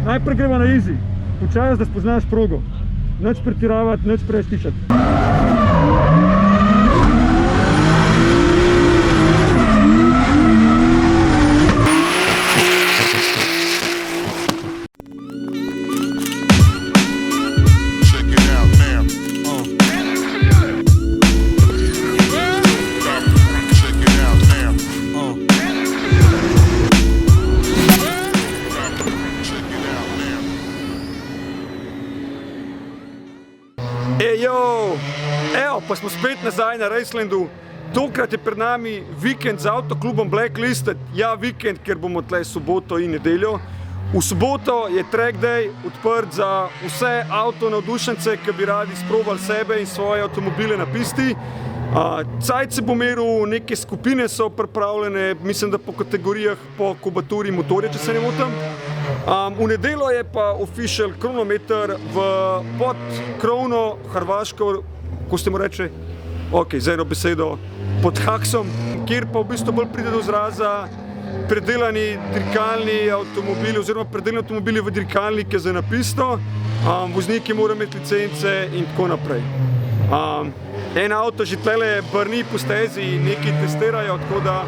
Najprej gremo na easy, počas, da spoznaš progo. Nič pretiravati, nič prestišati. Evo, pa smo spet nazaj na Racelandu. Tokrat je pred nami vikend z avtoklubom Blacklisted. Ja, vikend, ker bomo tle soboto in nedeljo. V soboto je track day odprt za vse avto navdušence, ki bi radi sprobali sebe in svoje avtomobile na pisti. Cajt se bo meril, neke skupine so pripravljene, mislim, da po kategorijah, po kubaturi motorja, če se ne motim. V nedeljo je pa official kronometer pod Krovno, Hrvaško, ko ste mu reče? Ok, z eno besedo, pod Haksom, kjer pa v bistvu bolj pride do izraza predelani dirkalni avtomobili oziroma predelani avtomobili v dirkalnike za napisto. Vozniki morajo imeti licence in tako naprej. En avto že tlele brni po stezi in nekaj testirajo, tako da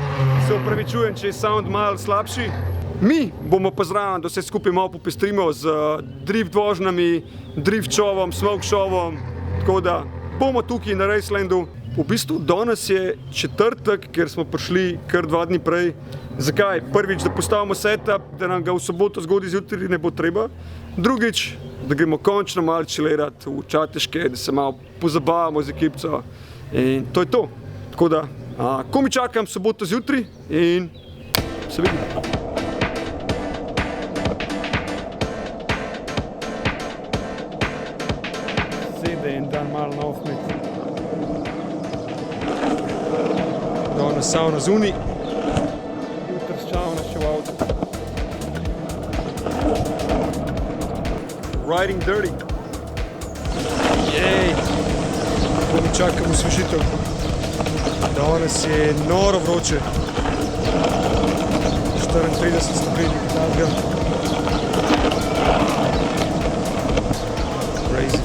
se opravičujem, če je sound malo slabši. Mi bomo pa zraven, da vse skupaj malo popestrimo z drift vožnjami, drift šovom, smoke šovom, tako da bomo tukaj na Racelandu. V bistvu danes je četrtek, ker smo prišli kar 2 dni prej. Zakaj? Prvič, da postavimo setup, da nam ga v soboto zgodaj zjutraj ne bo treba. Drugič, da gremo končno malo chillirati v Čateške, da se malo pozabavamo z ekipco. In to je to. Tako da, ko mi čakam soboto zjutraj in se vidimo. Sede en dan malo na offmet. Danes savna zunaj. Jutri ščavna še v avtu. Riding dirty. Jej! Ko mi čakam osvežitev. Danes je noro vroče. 34 stopinj takega. Crazy.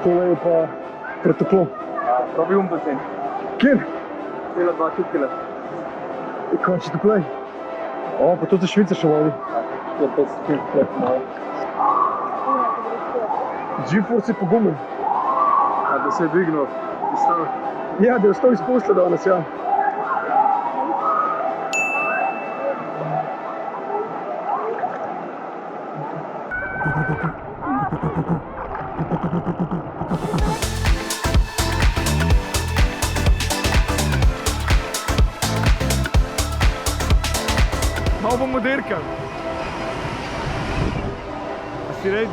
Tole je pa pretoplo. Probi bazen. Kjer? Cela 2 čutkele. Kaj če toplej? Pa to za Švica še vodi. Je bez čutkele malo. G-Force je pogumen. Da se je dvignil. Ja, da je ostal iz posla danes, ja. Malo bomo dirkali. A si ready?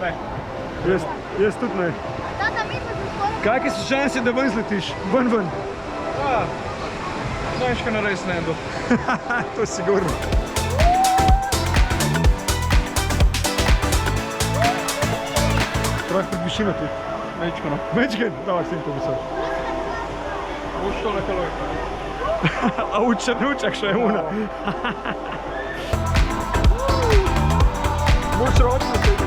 Ne. Jaz tudi ne. Kakve so šanse, da ven zletiš? Ven. Znaš, kaj na Racelandu. To je sigurno. Strah pred višino tudi. Večkano. Večkrat? Dava, sem to visel. Ušto na kaloj. A v črnučak še je una. Moš ročno se je.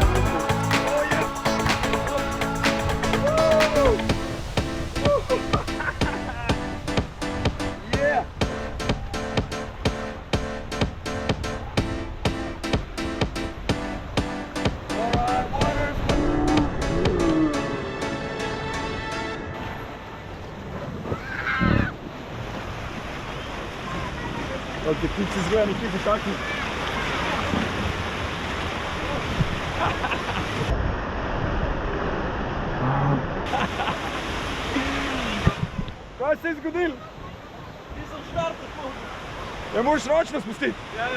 Ti se izgleda nekje za taki. Kaj se je zgodil? Nisem štartal. Ja, moraš ročno spustiti. Ja.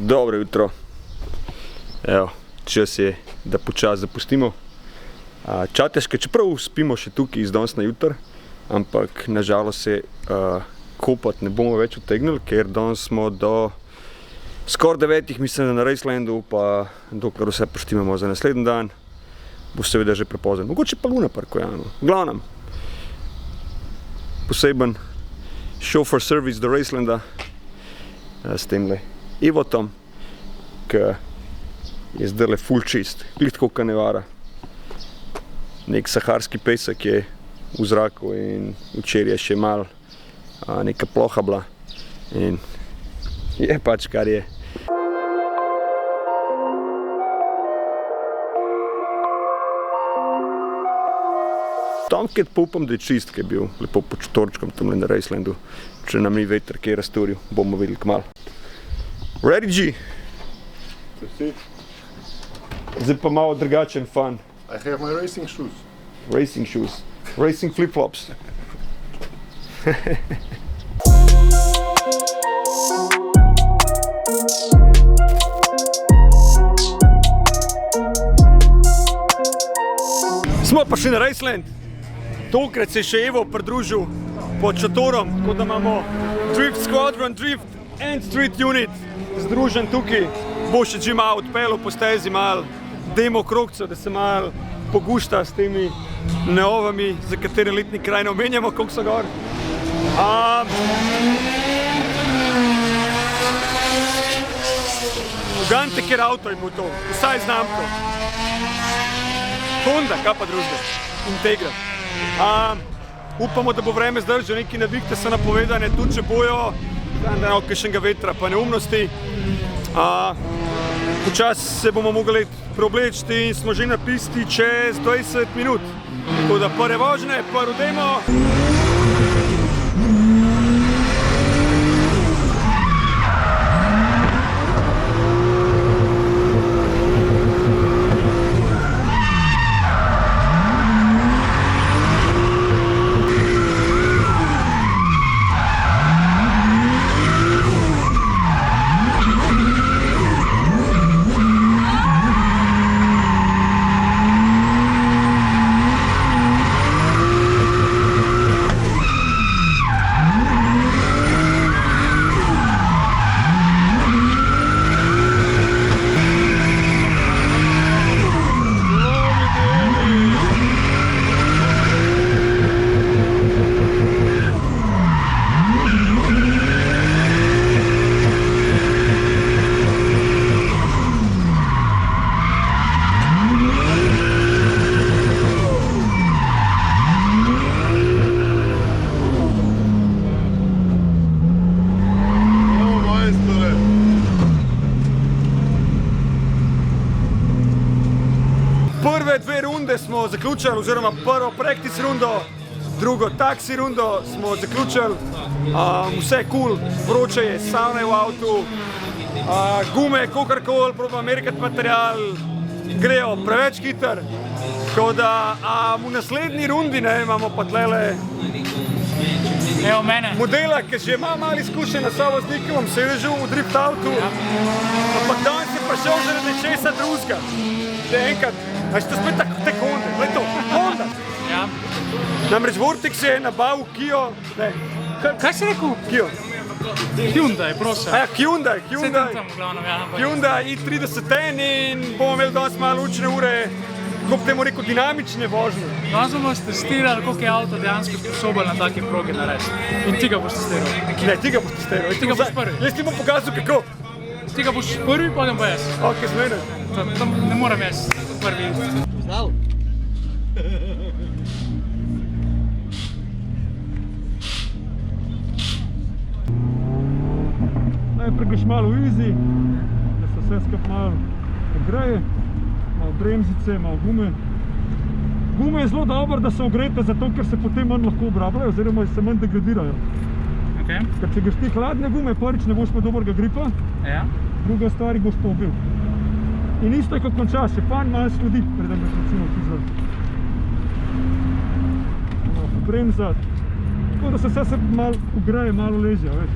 Dobro jutro. Evo, čas je, da počas zapustimo Čateške, čeprav spimo še tukaj iz danes na jutr, ampak nažalost se kopati ne bomo več utegnili, ker danes smo do skoraj 9, mislim, na Racelandu, pa dokler vse poštimamo za naslednji dan, bo seveda že prepozno. Mogoče pa Luna Park, ja, no. V glavnem, poseben chauffeur service do Racelanda s temle Evotom, ki je zdajle full čist, glih tako kanevara. Nek saharski pesek je v zraku in včeraj je še malo neka ploha bila in je pač kar je. Tomcat pa upam, da je čist, ki je bil lepo pod štorčkom tamle na Racelandu. Če nam ni veter, ki je razturil, bomo videli kmalu. Ready, G? Zdaj pa malo drugačen fun. I have my racing shoes. Racing shoes. Racing flip-flops. Smo pa šli na Raceland. Tokrat se je še Evo pridružil pod šatorom, tako da imamo Drift Squadron, Drift and Street Unit združen tukaj. Bo še že malo odpeljal po stezi, malo demo krogcev, da se malo pogušta s temi neovami, za katere letni kraj ne omenjamo, koliko so gor. Ugante, kjer avto je bil to, vsaj znamko. Honda, kaj pa družbe, Integra. Upamo, da bo vreme zdržal, neki navihte so napovedane, tudi če bojo, da ne kakšnega vetra, pa neumnosti. Počas se bomo mogli preobleči in smo že na pisti čez 20 minut. Tako da prve vožnje, prvo demo. Prve dve runde smo zaključili, oziroma prvo practice rundo, drugo taksi rundo smo zaključili. Vse je cool, vroče je, savna je v avtu, gume, kakorkoli, probam merkati material, grejo preveč hiter. Tako da v naslednji rundi imamo pa tlele modela, ki že ima malo izkušenj na sovoznikovem sedežu v drift avtu, ampak danes je prišel zaradi česa drugega. Še enkrat, a ste spet tako te Honda, gled to, Honda. Ja. Namreč Vortex je nabavil Kio, ne. Kaj si rekel? Kio. Hyundai, prosim. Hyundai. Vse tam v glavnem, ja. Hyundai i30N in bomo imeli danes malo učne ure, kako bi temu rekel, dinamične vožnje. Danes bomo testirali, koliko je avto dejansko sposoben na take proge narediti. In ti ga boš testiral. Ne, ti ga boš testiral. Ti ga boš prvi. Jaz ti bom pokazal, kako. Ti ga boš prvi, potem pa jaz. Ok, zmene. Tam ne moram jaz prvi. Zdrav. Najprej greš malo v easy, da se vse skupaj malo ogreje, malo bremzice, malo gume. Gume je zelo dobro, da so ogrete, zato ker se potem manj lahko obrabljajo, oziroma se manj degradirajo. Okay. Ker če greš ti hladne gume, prvič ne boš pa dobrega gripa, Ja. druga stvar boš pa ubil. In isto je, ko končaš, še panj malo sledi, preden greš recimo tizor. Bremzati. Tako da se vse malo ogreje, malo ležja, veš.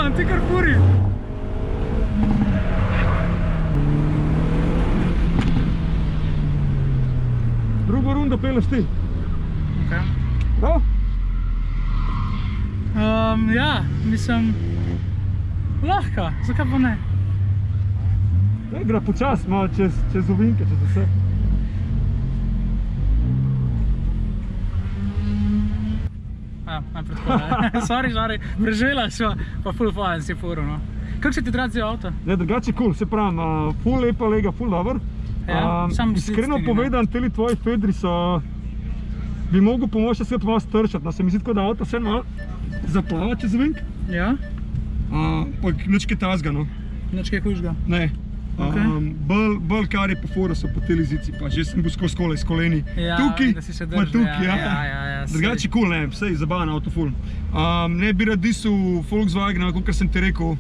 Bolan, ti kar furi. Drugo rundo peleš ti. Okay. Prav? Ja, mislim, lahko, zakaj pa ne? Gre počas, malo čez ovinke, čez vse. Najprej tako, sorry, prežela sva, pa ful fajn si furil, no. Kako se ti drazi avto? Ne, drugače cool, se pravim, ful lepa lega, ful dober. Ja, sam iskreno slicini, povedan, teli tvoji fedri so, bi mogel pomoč se pa malo strčati, no, se mi zdi tako, da avto vse malo zaplava čez ovink. Ja? Pa nič kaj tazga, no. Nič kaj hujšga? Ne. Okay. Bolj kar je po fora so po telezici, pa že sem bil skozi s koleni. Ja, tukaj, da si se pa držal, tukaj, ja. Drugače cool, ne, sej zabaven avto ful. Ne bi rad disal Volkswagena, kakor sem ti rekel.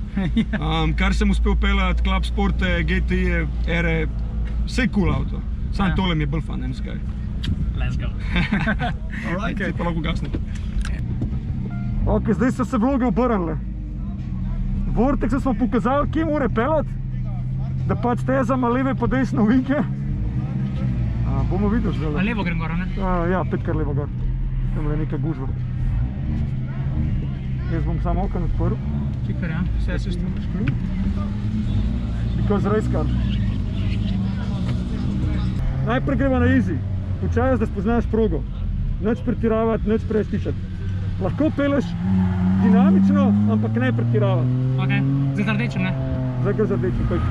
Kar sem uspel peljati, Club Sporte, GTI, Ere, vse cool avto. Sam tole mi je bolj fan, ne skaj. Let's go. Alright, zdaj pa lahko gasnem. Ok, zdaj so se vloge obrnile. Vortex smo pokazali, kje mora peljati. Da pač tezama leve pa desno ovinke. Bomo videli zdaj. A levo grem gor, ne? Ja, petkar levo gor. Tam je neka gužva. Jaz bom samo okno odprl. Čikar, ja, vse se isto. Because race car. Najprej greva na easy. Počas, da spoznaš progo. Nič pretiravati, nič prestišati. Lahko peleš dinamično, ampak ne pretiravati. Ok, zdaj za rdečem, ne? Zdaj gre za rdečem, pojď.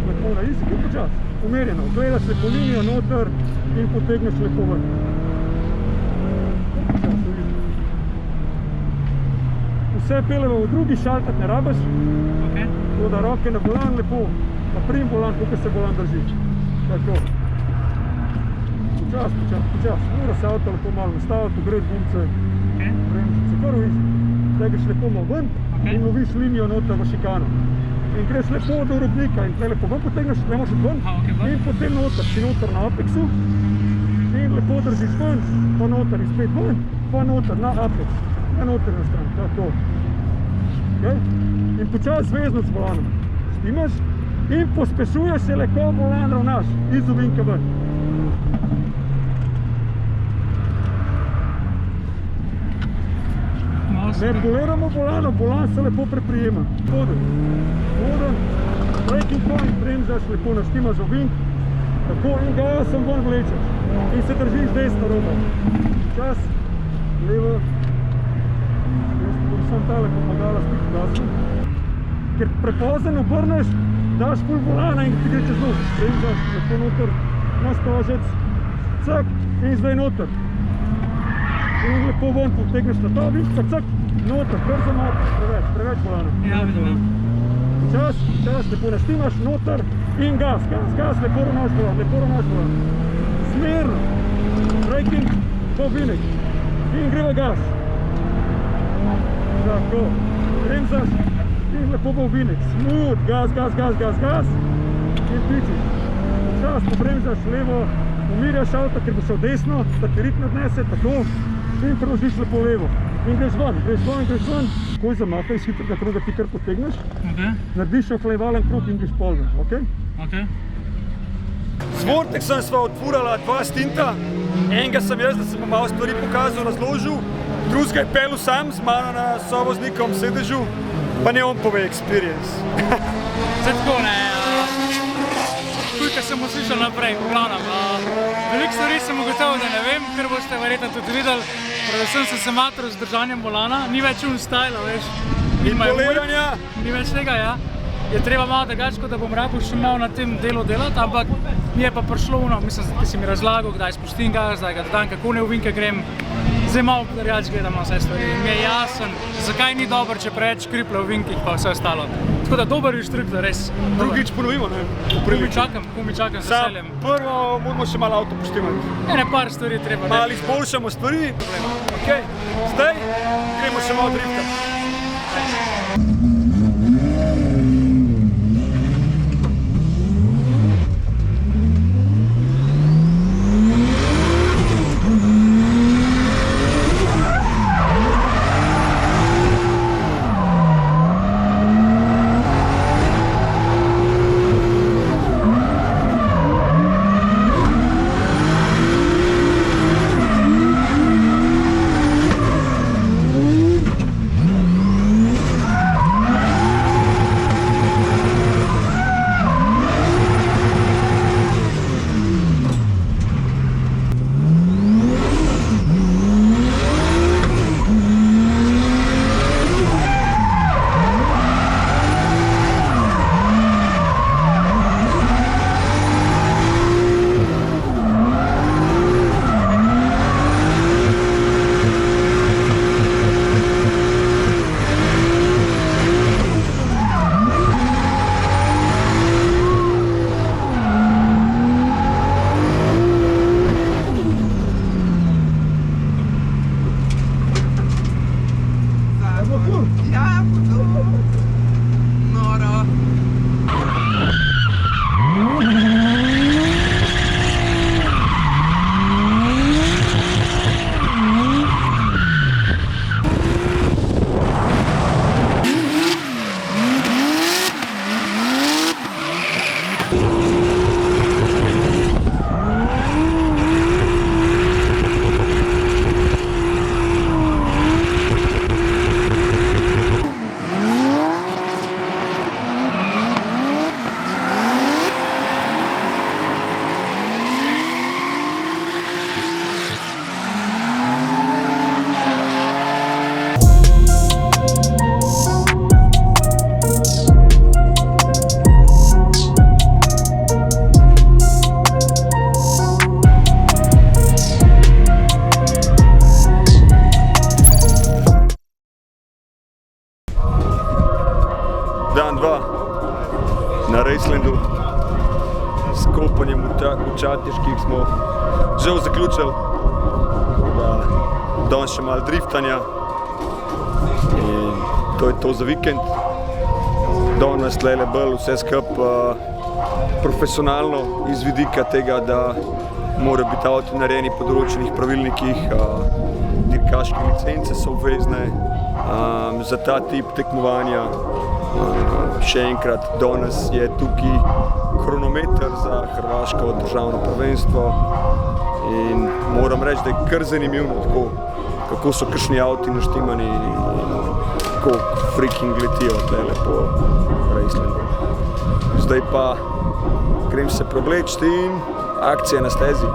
Lepo na easy, gre počas. Umerjeno, gledaš lepo linijo noter in potegneš lepo ven. Počas, v easy. Vse peleva v drugi, šaltat ne rabiš. Ok. Tako da roke na volan lepo, pa prim volan, koliko se volan drži. Tako. Počas. Mora se avto lepo malo nastaviti, ogreti gumce, bremžice, kar v easy. Zdaj greš lepo malo ven in loviš linijo noter v šikano. In greš lepo do robnika in tle lepo ven potegneš, tle moraš ven in potem noter, si noter na apexu in lepo držiš ven, pa noter in spet ven, pa noter na apex, na noter na stran, tako. In počas vezno z volanom štimaš in pospešuješ se le, ko volan ravnaš iz ovinke ven. Ne poleramo volano, volan se lepo preprijema. Voden, braking point, bremzaš, lepo naštimaš ovink, tako in gasom ven vlečeš. In se držiš desno robo. Čas, levo. Jaz bom sam tale pomagala spiti gasno. Ker prepozen obrneš, daš ful volana in ti gre čez nos. Bremzaš, lepo noter, na stožec, cak in zdaj noter. In lepo ven potegneš na ta ovink, cak, noter, brzo malo, preveč volana. Ja, vidim. Čas, lepo naštimaš, noter in gas, lepo ravnaš volan. Smerno, braking, pa ovinek in greva gas. Tako, bremzaš in lepo pa ovinek, smooth, gas in pičiš. Čas, pobremzaš levo, umirjaš avto, ker bo šel desno, da te ritme odnese, tako, in preložiš lepo levo. In greš ven. Takoj zamahaj iz hitrega kroga ti kar potegneš, narediš ohlajevalen krog in greš pol ven, ok? Z Vortexom sva odfurala 2 stinta. Enega sem jaz, da sem malo stvari pokazal, razložil. Drugega je pelil sam z mano na sovoznikom sedežu, pa ne on pove experience. Zdaj tako, ne, kar sem uslišal naprej, v glavnem. Veliko stvari sem ugotovil, da ne vem, ker boste verjetno tudi videli. Predvsem sem se matral z držanjem volana, ni več styla, veš. In poleranja. Ni več tega, ja. Je treba malo drugače, da bom rabil še malo na tem delu delati, ampak mi je pa prišlo ono, mislim, da si mi razlagal, kdaj spustim gas, zdaj ga dodam, kako ne ovinke grem. Zdaj malo drugače gledam na vse stvari in mi je jasen, zakaj ni dobro, če preveč kriple v ovinkih pa vse ostalo. Tako da dober inštruktor, res. Drugič ponovimo, ne? Ko mi čakam z veseljem. Prvo moramo še malo avto poštimati. Ne, par stvari treba. Malo izboljšamo stvari. Ok, zdaj gremo še malo drifta. dan, dva na Racelandu s kopanjem v Čateških smo žal zaključili. Danes še malo driftanja in to je to za vikend. Danes tlele bolj vse skupaj profesionalno iz vidika tega, da mora biti avto narejeni po določenih pravilnikih, dirkaške licence so obvezne za ta tip tekmovanja. Še enkrat, danes je tukaj kronometer za hrvaško državno prvenstvo in moram reči, da je kar zanimivno tako, kako so kakšni avti naštimani in kako freaking letijo tlele po Racelandu. Zdaj pa grem se probleč in akcija na stezi.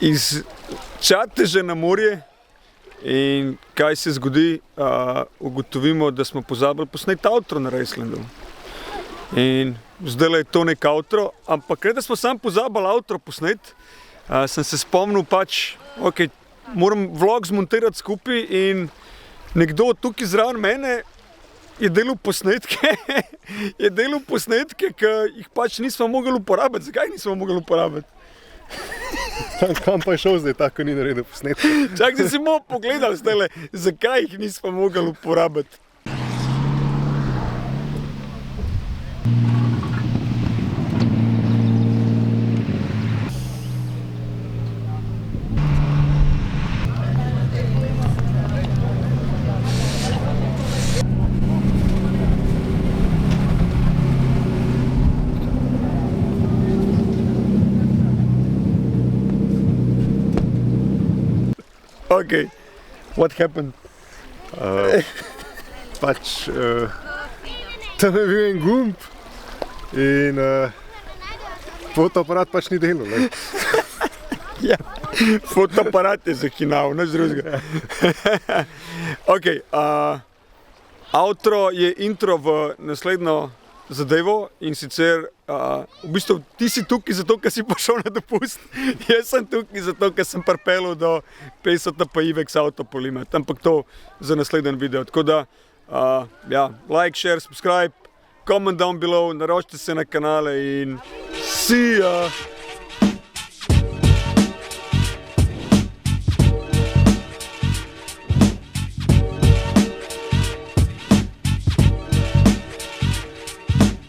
Iz Čateža na morje in kaj se zgodi, ugotovimo, da smo pozabili posneti outro na Racelandu. In zdaj je to nek outro, ampak ker da smo sam pozabili outro posneti, sem se spomnil pač, ok, moram vlog zmontirati skupaj in nekdo tukaj zraven mene je delal posnetke, ki jih pač nismo mogli uporabiti. Zakaj nismo mogli uporabiti? Kam pa je šel zdaj tako, ni naredil posnetek? Čak, da si malo pogledal zdajle, zakaj jih nismo mogli uporabiti. Ok, what happened? Pač, tam je bil en gumb in fotoaparat pač ni delal. Ne? Ja, fotoaparat je zahinal, nič drugega. Ok, outro je intro v naslednjo zadevo in sicer v bistvu ti si tukaj zato, ker si pošel na dopust, jaz sem tukaj zato, ker sem pripeljal do Pesota pa Ivex Autopolimet, ampak to za naslednji video, tako da ja, like, share, subscribe, comment down below, naročite se na kanale in see ya!